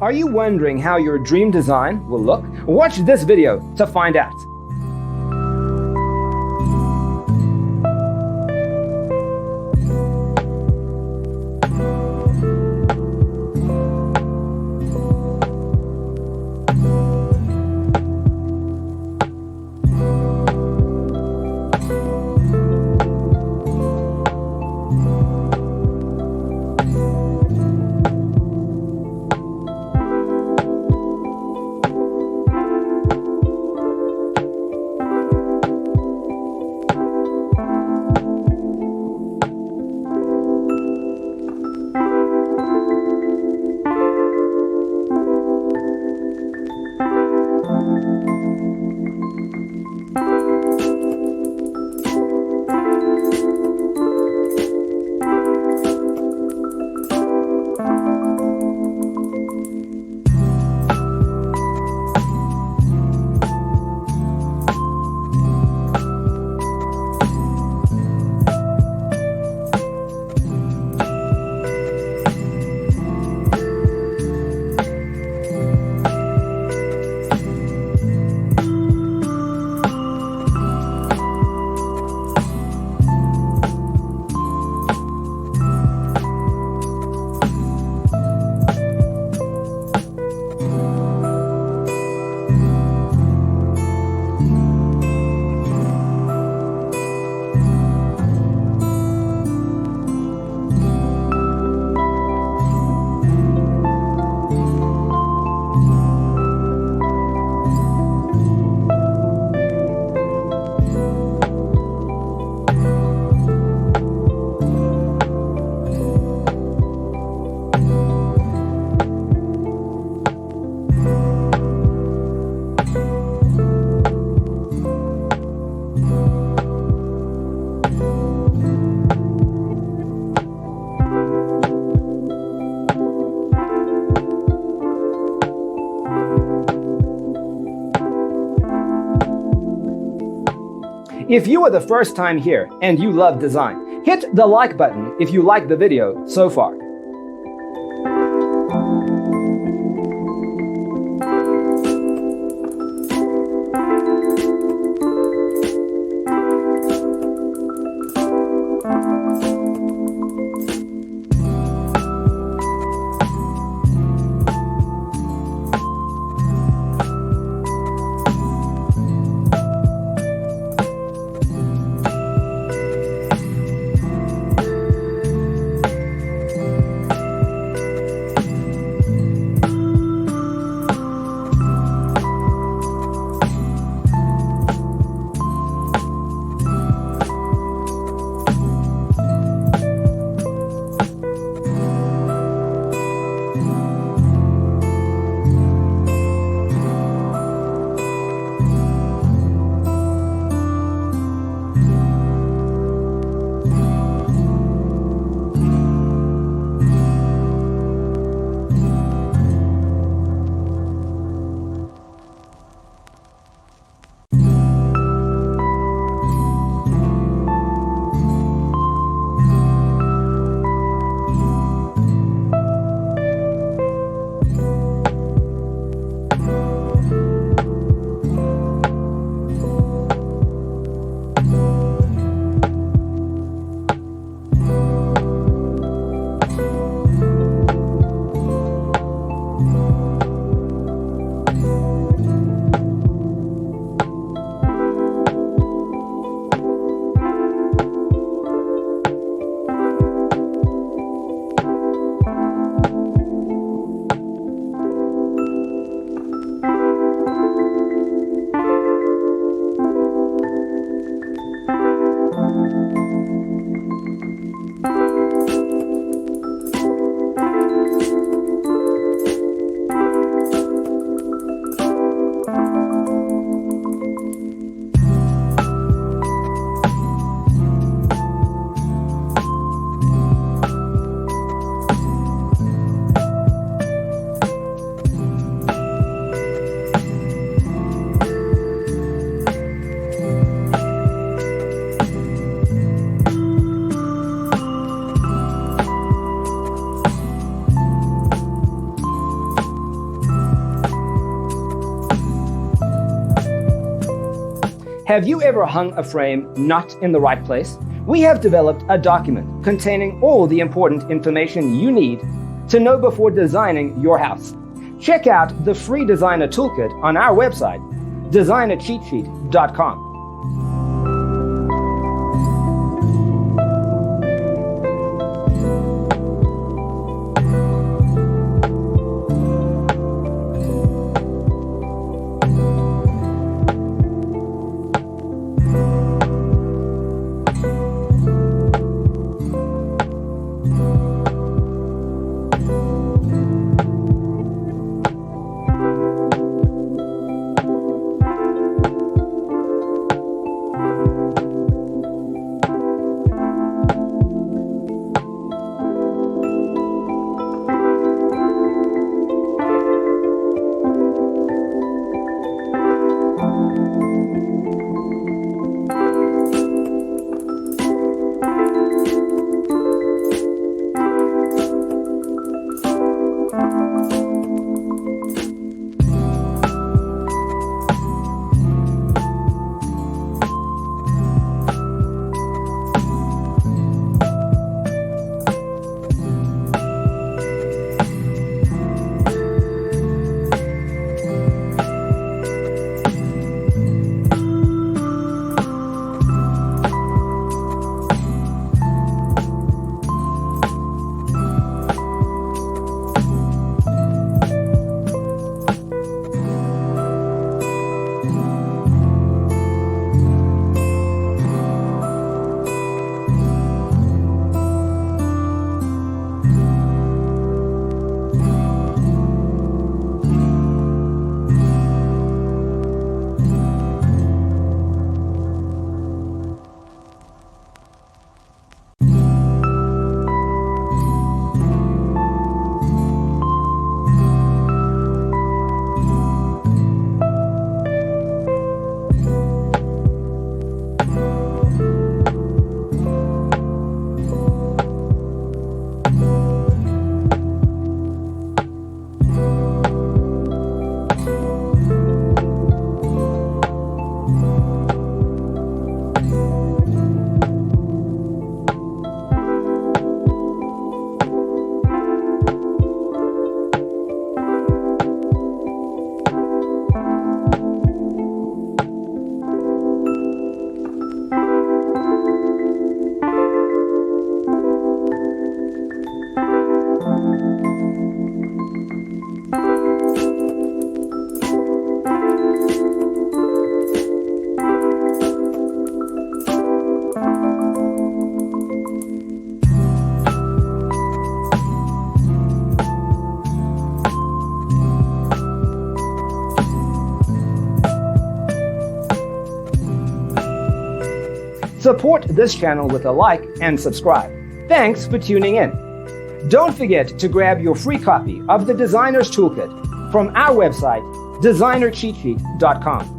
Are you wondering how your dream design will look? Watch this video to find out. If you are the first time here and you love design, hit the like button if you like the video so far. Have you ever hung a frame not in the right place? We have developed a document containing all the important information you need to know before designing your house. Check out the free designer toolkit on our website, designercheatsheet.com. Support this channel with a like and subscribe. Thanks for tuning in. Don't forget to grab your free copy of the Designer's Toolkit from our website, designercheatsheet.com.